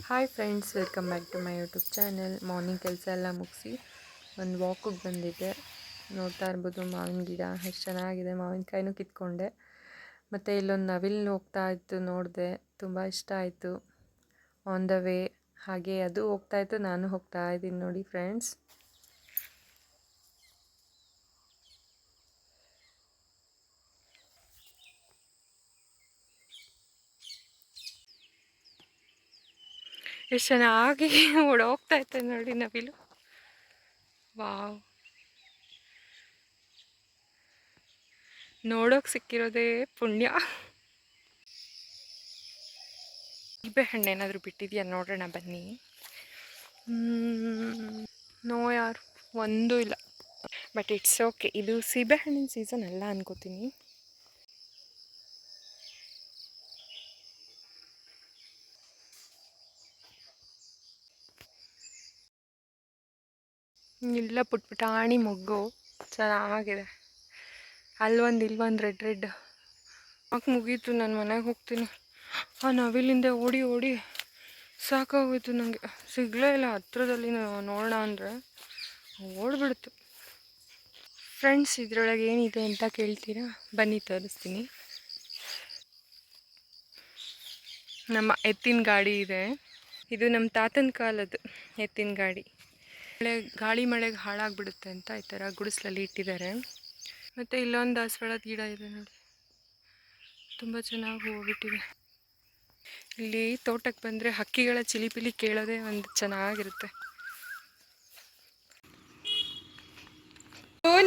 Hi friends, welcome back to my YouTube channel. Morning ಕೆಲಸ ಎಲ್ಲ ಮುಗಿಸಿ ಒಂದು ವಾಕಿಗೆ ಬಂದಿದ್ದೆ. ನೋಡ್ತಾ ಇರ್ಬೋದು ಮಾವಿನ ಗಿಡ ಎಷ್ಟು ಚೆನ್ನಾಗಿದೆ. ಮಾವಿನಕಾಯಿನೂ ಕಿತ್ಕೊಂಡೆ. ಮತ್ತು ಇಲ್ಲೊಂದು ನವಿಲು ಹೋಗ್ತಾ ಇತ್ತು, ನೋಡಿದೆ, ತುಂಬ ಇಷ್ಟ ಆಯಿತು. ಆನ್ ದ ವೇ ಹಾಗೆ ಅದು ಹೋಗ್ತಾ ಇತ್ತು, ನಾನು ಹೋಗ್ತಾ ಇದ್ದೀನಿ ನೋಡಿ ಫ್ರೆಂಡ್ಸ್. ಎಷ್ಟು ಚೆನ್ನಾಗಿ ಓಡೋಗ್ತಾ ಇತ್ತು ನೋಡಿ ನವಿಲು. ವಾವ್, ನೋಡೋಕೆ ಸಿಕ್ಕಿರೋದೇ ಪುಣ್ಯ. ಸೀಬೆ ಹಣ್ಣು ಏನಾದರೂ ಬಿಟ್ಟಿದೆಯಾ ನೋಡೋಣ ಬನ್ನಿ. ನೋ ಯಾರು, ಒಂದೂ ಇಲ್ಲ. But it's okay. ಇದು ಸೀಬೆ ಹಣ್ಣಿನ ಸೀಸನ್ ಅಲ್ಲ ಅನ್ಕೋತೀನಿ. ಇಲ್ಲ, ಪುಟ್ಪುಟಾಣಿ ಮೊಗ್ಗು ಚೆನ್ನಾಗಿದೆ. ಅಲ್ಲೊಂದು ಇಲ್ಲೊಂದು ರೆಡ್ ಯಾಕೆ ಮುಗೀತು, ನಾನು ಮನೆಗೆ ಹೋಗ್ತೀನಿ. ಆ ನವಿಲಿಂದ ಓಡಿ ಓಡಿ ಸಾಕಾಗೋಯ್ತು ನನಗೆ. ಸಿಗಲೇ ಇಲ್ಲ ಹತ್ರದಲ್ಲಿ ನೋಡೋಣ ಅಂದರೆ ಓಡ್ಬಿಡ್ತು. ಫ್ರೆಂಡ್ಸ್, ಇದರೊಳಗೆ ಏನಿದೆ ಅಂತ ಕೇಳ್ತೀರಾ? ಬನ್ನಿ ತೋರಿಸ್ತೀನಿ. ನಮ್ಮ ಎತ್ತಿನ ಗಾಡಿ ಇದೆ. ಇದು ನಮ್ಮ ತಾತನ ಕಾಲದ್ದು ಎತ್ತಿನ ಗಾಡಿ. ಗಾಳಿ ಮಳೆಗೆ ಹಾಳಾಗ್ಬಿಡುತ್ತೆ ಅಂತ ಈ ಥರ ಗುಡಿಸ್ಲಲ್ಲಿ ಇಟ್ಟಿದ್ದಾರೆ. ಮತ್ತು ಇಲ್ಲೊಂದು ದಾಸವಾಳದ ಗಿಡ ಇದೆ ನೋಡಿ, ತುಂಬ ಚೆನ್ನಾಗಿ ಹೋಗ್ಬಿಟ್ಟಿದೆ. ಇಲ್ಲಿ ತೋಟಕ್ಕೆ ಬಂದರೆ ಹಕ್ಕಿಗಳ ಚಿಲಿಪಿಲಿ ಕೇಳೋದೇ ಒಂದು ಚೆನ್ನಾಗಿರುತ್ತೆ.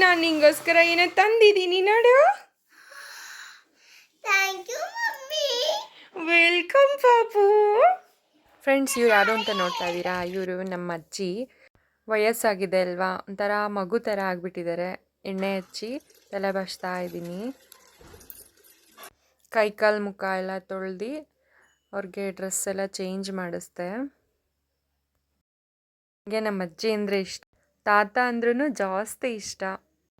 ನಾನು ನಿಂಗೋಸ್ಕರ ಏನೋ ತಂದಿದ್ದೀನಿ ನೋಡು. ವೆಲ್ಕಮ್ ಪಾಪು. ಫ್ರೆಂಡ್ಸ್, ಇವ್ರು ಯಾರು ಅಂತ ನೋಡ್ತಾ ಇದ್ದೀರಾ? ಇವರು ನಮ್ಮ ಅಜ್ಜಿ. ವಯಸ್ಸಾಗಿದೆ ಅಲ್ವಾ, ಒಂಥರ ಮಗು ಥರ ಆಗಿಬಿಟ್ಟಿದ್ದಾರೆ. ಎಣ್ಣೆ ಹಚ್ಚಿ ತಲೆ ಬಾಚ್ತಾ ಇದ್ದೀನಿ. ಕೈಕಾಲು ಮುಖ ಎಲ್ಲ ತೊಳ್ದು ಅವ್ರಿಗೆ ಡ್ರೆಸ್ ಎಲ್ಲ ಚೇಂಜ್ ಮಾಡಿಸ್ದೆ. ನನಗೆ ನಮ್ಮ ಅಜ್ಜಿ ಅಂದರೆ ಇಷ್ಟ, ತಾತ ಅಂದ್ರೂ ಜಾಸ್ತಿ ಇಷ್ಟ.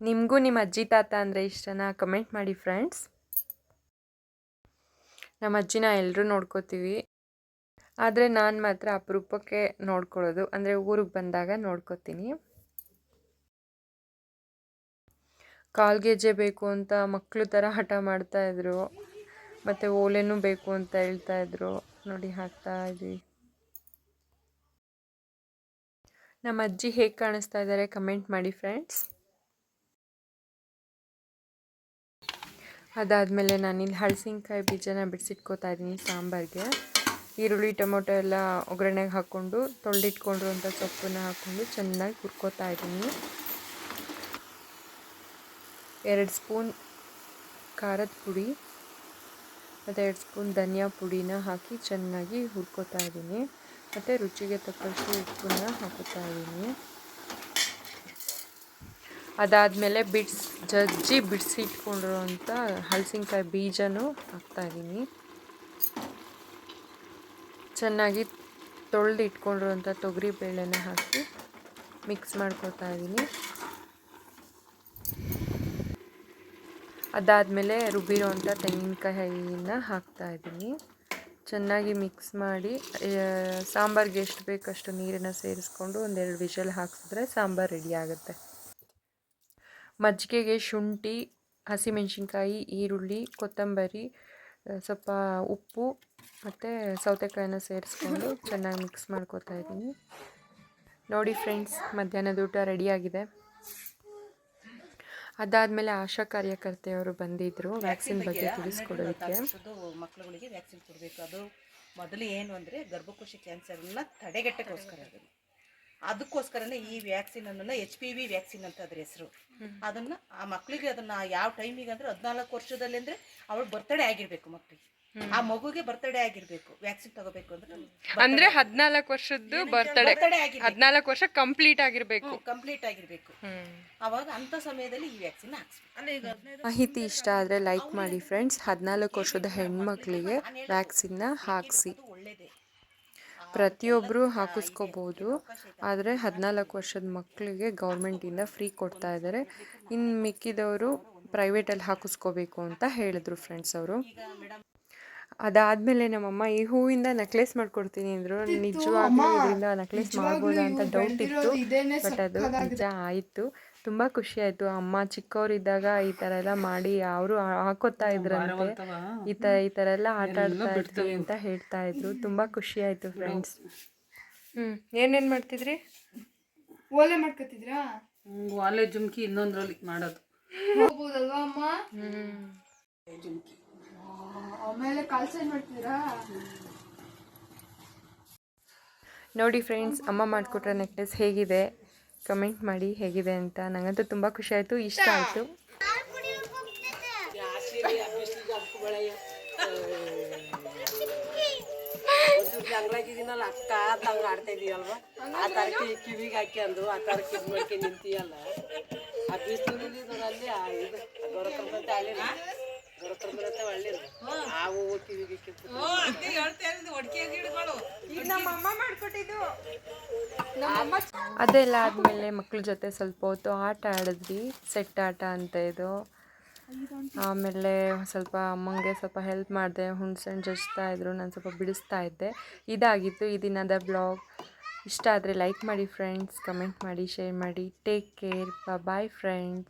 ನಿಮಗೂ ನಿಮ್ಮ ಅಜ್ಜಿ ತಾತ ಅಂದರೆ ಇಷ್ಟನಾ? ಕಮೆಂಟ್ ಮಾಡಿ ಫ್ರೆಂಡ್ಸ್. ನಮ್ಮ ಅಜ್ಜಿನ ಎಲ್ಲರೂ ನೋಡ್ಕೋತೀವಿ, ಆದರೆ ನಾನು ಮಾತ್ರ ಅಪರೂಪಕ್ಕೆ ನೋಡ್ಕೊಳ್ಳೋದು, ಅಂದರೆ ಊರಿಗೆ ಬಂದಾಗ ನೋಡ್ಕೋತೀನಿ. ಕಾಲ್ಗೆಜ್ಜೆ ಬೇಕು ಅಂತ ಮಕ್ಕಳು ಥರ ಹಠ ಮಾಡ್ತಾಯಿದ್ರು, ಮತ್ತು ಓಲೆನೂ ಬೇಕು ಅಂತ ಹೇಳ್ತಾಯಿದ್ರು ನೋಡಿ. ಹಾಕ್ತಾ ಇದ್ವಿ. ನಮ್ಮ ಅಜ್ಜಿ ಹೇಗೆ ಕಾಣಿಸ್ತಾ ಇದ್ದಾರೆ ಕಮೆಂಟ್ ಮಾಡಿ ಫ್ರೆಂಡ್ಸ್. ಅದಾದಮೇಲೆ ನಾನಿಲ್ಲಿ ಹಳಸಿನಕಾಯಿ ಬೀಜನ ಬಿಡಿಸಿಟ್ಕೋತಾ ಇದ್ದೀನಿ ಸಾಂಬಾರಿಗೆ. ಈರುಳ್ಳಿ ಟೊಮೊಟೊ ಎಲ್ಲ ಒಗ್ಗರಣೆಗೆ ಹಾಕ್ಕೊಂಡು ತೊಳೆದಿಟ್ಕೊಂಡಿರುವಂಥ ಸೊಪ್ಪನ್ನ ಹಾಕ್ಕೊಂಡು ಚೆನ್ನಾಗಿ ಹುರ್ಕೋತಾ ಇದ್ದೀನಿ. 2 ಸ್ಪೂನ್ ಖಾರದ ಪುಡಿ ಮತ್ತು 2 ಸ್ಪೂನ್ ಧನಿಯಾ ಪುಡಿನ ಹಾಕಿ ಚೆನ್ನಾಗಿ ಹುರ್ಕೋತಾ ಇದ್ದೀನಿ. ಮತ್ತು ರುಚಿಗೆ ತಕ್ಕಷ್ಟು ಉಪ್ಪನ್ನ ಹಾಕೋತಾ ಇದ್ದೀನಿ. ಅದಾದಮೇಲೆ ಜಜ್ಜಿ ಬಿಡಿಸಿಟ್ಕೊಂಡಿರೋಂಥ ಹಲಸಿನಕಾಯಿ ಬೀಜನೂ ಹಾಕ್ತಾಯಿದ್ದೀನಿ. ಚೆನ್ನಾಗಿ ತೊಳೆದು ಇಟ್ಕೊಂಡಿರೋಂಥ ತೊಗರಿ ಬೇಳೆನ ಹಾಕಿ ಮಿಕ್ಸ್ ಮಾಡ್ಕೊತಾ ಇದ್ದೀನಿ. ಅದಾದಮೇಲೆ ರುಬ್ಬಿರೋಂಥ ತೆಂಗಿನಕಾಯಿನ ಹಾಕ್ತಾಯಿದ್ದೀನಿ. ಚೆನ್ನಾಗಿ ಮಿಕ್ಸ್ ಮಾಡಿ ಸಾಂಬಾರಿಗೆ ಎಷ್ಟು ಬೇಕಷ್ಟು ನೀರನ್ನು ಸೇರಿಸ್ಕೊಂಡು 1-2 ವಿಷಲ್ ಹಾಕಿಸಿದ್ರೆ ಸಾಂಬಾರು ರೆಡಿ ಆಗುತ್ತೆ. ಮಜ್ಜಿಗೆಗೆ ಶುಂಠಿ, ಹಸಿಮೆಣಸಿನ್ಕಾಯಿ, ಈರುಳ್ಳಿ, ಕೊತ್ತಂಬರಿ, ಸ್ವಲ್ಪ ಉಪ್ಪು ಮತ್ತು ಸೌತೆಕಾಯಿನ ಸೇರಿಸ್ಕೊಂಡು ಚೆನ್ನಾಗಿ ಮಿಕ್ಸ್ ಮಾಡ್ಕೊತಾ ಇದ್ದೀನಿ. ನೋಡಿ ಫ್ರೆಂಡ್ಸ್, ಮಧ್ಯಾಹ್ನದ ಊಟ ರೆಡಿಯಾಗಿದೆ. ಅದಾದಮೇಲೆ ಆಶಾ ಕಾರ್ಯಕರ್ತೆಯವರು ಬಂದಿದ್ದರು ವ್ಯಾಕ್ಸಿನ್ ಬಗ್ಗೆ ತಿಳಿಸ್ಕೊಡೋದಕ್ಕೆ. ಮಕ್ಕಳುಗಳಿಗೆ ವ್ಯಾಕ್ಸಿನ್ ಕೊಡಬೇಕು. ಅದು ಮೊದಲು ಏನು ಅಂದರೆ ಗರ್ಭಕೋಶ ಕ್ಯಾನ್ಸರ್ನ ತಡೆಗಟ್ಟಕ್ಕೋಸ್ಕರ, ಅದಕ್ಕೋಸ್ಕರನೇ ಈ ವ್ಯಾಕ್ಸಿನ್ ಅನ್ನು HPV ವ್ಯಾಕ್ಸಿನ್ ಅಂತ ಅದ್ರ ಹೆಸರು. ಅದನ್ನು ಆ ಮಕ್ಕಳಿಗೆ ಅದನ್ನು ಯಾವ ಟೈಮಿಗೆ ಅಂದರೆ 14 ವರ್ಷದಲ್ಲಿ ಅಂದರೆ ಅವಳು ಬರ್ತಡೇ ಆಗಿರಬೇಕು. ಮಕ್ಕಳಿಗೆ ಆ ಮಗುಗೆ ಬರ್ತಡೇ ಆಗಿರಬೇಕು ವ್ಯಾಕ್ಸಿನ್ ತಗೋಬೇಕು ಅಂದ್ರೆ 14 ವರ್ಷದ್ದು ಬರ್ತಡೇ 14 ವರ್ಷ ಕಂಪ್ಲೀಟ್ ಆಗಿರಬೇಕು. ಅವಾಗ ಅಂತ ಸಮಯದಲ್ಲಿ ಈ ವ್ಯಾಕ್ಸಿನ್ ಹಾಕ್ಸ್ಬೇಕು. ಮಾಹಿತಿ ಇಷ್ಟ ಆದರೆ ಲೈಕ್ ಮಾಡಿ ಫ್ರೆಂಡ್ಸ್. 14 ವರ್ಷದ ಹೆಣ್ಮಕ್ಳಿಗೆ ವ್ಯಾಕ್ಸಿನ್ನ ಹಾಕಿಸಿ. ಪ್ರತಿಯೊಬ್ಬರು ಹಾಕಿಸ್ಕೋಬೋದು, ಆದರೆ 14 ವರ್ಷದ ಮಕ್ಕಳಿಗೆ ಗೌರ್ಮೆಂಟಿಂದ ಫ್ರೀ ಕೊಡ್ತಾ ಇದ್ದಾರೆ. ಇನ್ನು ಮಿಕ್ಕಿದವರು ಪ್ರೈವೇಟಲ್ಲಿ ಹಾಕಿಸ್ಕೋಬೇಕು ಅಂತ ಹೇಳಿದ್ರು ಫ್ರೆಂಡ್ಸ್ ಅವರು. ಅದಾದಮೇಲೆ ನಮ್ಮಮ್ಮ ಈ ಹೂವಿಂದ ನೆಕ್ಲೆಸ್ ಮಾಡ್ಕೊಡ್ತೀನಿ ಅಂದರು. ನಿಜವಾಗ್ಲೂ ಇದರಿಂದ ನೆಕ್ಲೆಸ್ ಮಾಡ್ಬೋದಾ ಅಂತ ಡೌಟ್ ಇತ್ತು, ಬಟ್ ಅದು ನಿಜ ಆಯಿತು. ತುಂಬ ಖುಷಿ ಆಯಿತು. ಅಮ್ಮ ಚಿಕ್ಕವರಿದ್ದಾಗ ಈ ಥರ ಎಲ್ಲ ಮಾಡಿ ಅವರು ಹಾಕೋತಾ ಇದ್ರಂತೆ. ಈ ಥರ ಎಲ್ಲ ಆಟ ಆಡ್ತಾ ಇದ್ವಿ ಅಂತ ಹೇಳ್ತಾ ಇದ್ರು. ತುಂಬ ಖುಷಿ ಆಯಿತು ಫ್ರೆಂಡ್ಸ್. ಏನೇನು ಮಾಡ್ತಿದ್ರಿ? ಓಲೆ ಮಾಡ್ಕೊತಿದ್ರಾ? ವಾಲೆ ಜುಮ್ಕಿ ಇನ್ನೊಂದ್ರಲ್ಲಿ ಮಾಡೋದು ಹೋಗ್ಬೋದಲ್ವಾ ಅಮ್ಮ? ಜುಮ್ಕಿ ಆಮೇಲೆ ಕಾಲ್ಸೇನ್ ಮಾಡ್ತಿದ್ರಾ? ನೋಡಿ ಫ್ರೆಂಡ್ಸ್, ಅಮ್ಮ ಮಾಡಿಕೊಟ್ರೆ ನೆಕ್ಲೆಸ್ ಹೇಗಿದೆ ಕಮೆಂಟ್ ಮಾಡಿ ಹೇಗಿದೆ ಅಂತ. ನನಗಂತೂ ತುಂಬ ಖುಷಿ ಆಯಿತು, ಇಷ್ಟ ಆಯಿತು. ಅಂಗ್ಳಾಗಿದ್ದೀನಲ್ಲ ಅಕ್ಕ ತಂಗ ಆಡ್ತಾ ಇದೀಯಲ್ವ, ಆ ಥರ ಕಿವಿಗೆ ಹಾಕ್ಯಂದು ಆ ಥರ ಕಿವಿ ಮಾಡ್ಕೊಂಡು ನಿಂತೀಯಲ್ಲ, ಆ ಬಿಸಿಲಲ್ಲಿ ನೋಡಲ್ಲಿ ಇದು ಗೊರಕರ್ಮಂತೆ ಹಳ್ಳಿಲ್ಲ, ಗೊರಕರ್ಮಂತೆ ಹಳ್ಳಿಲ್ಲ, ಆ ಹೂವು ಕಿವಿಗೆ ಅದೆಲ್ಲ ಆದಮೇಲೆ ಮಕ್ಳ ಜೊತೆ ಸ್ವಲ್ಪ ಹೊತ್ತು ಆಟ ಆಡಿದ್ವಿ. ಸೆಟ್ ಆಟ ಅಂತ ಇದು. ಆಮೇಲೆ ಸ್ವಲ್ಪ ಅಮ್ಮಂಗೆ ಸ್ವಲ್ಪ ಹೆಲ್ಪ್ ಮಾಡಿದೆ. ಹುಣ್ಸೆಹಣ್ಣು ಜಜ್ತಾ ಇದ್ರು, ನಾನು ಸ್ವಲ್ಪ ಬಿಡಿಸ್ತಾ ಇದ್ದೆ. ಇದಾಗಿತ್ತು ಈ ದಿನದ ಬ್ಲಾಗ್. ಇಷ್ಟ ಆದರೆ ಲೈಕ್ ಮಾಡಿ ಫ್ರೆಂಡ್ಸ್, ಕಮೆಂಟ್ ಮಾಡಿ, ಶೇರ್ ಮಾಡಿ. Take care, bye friends.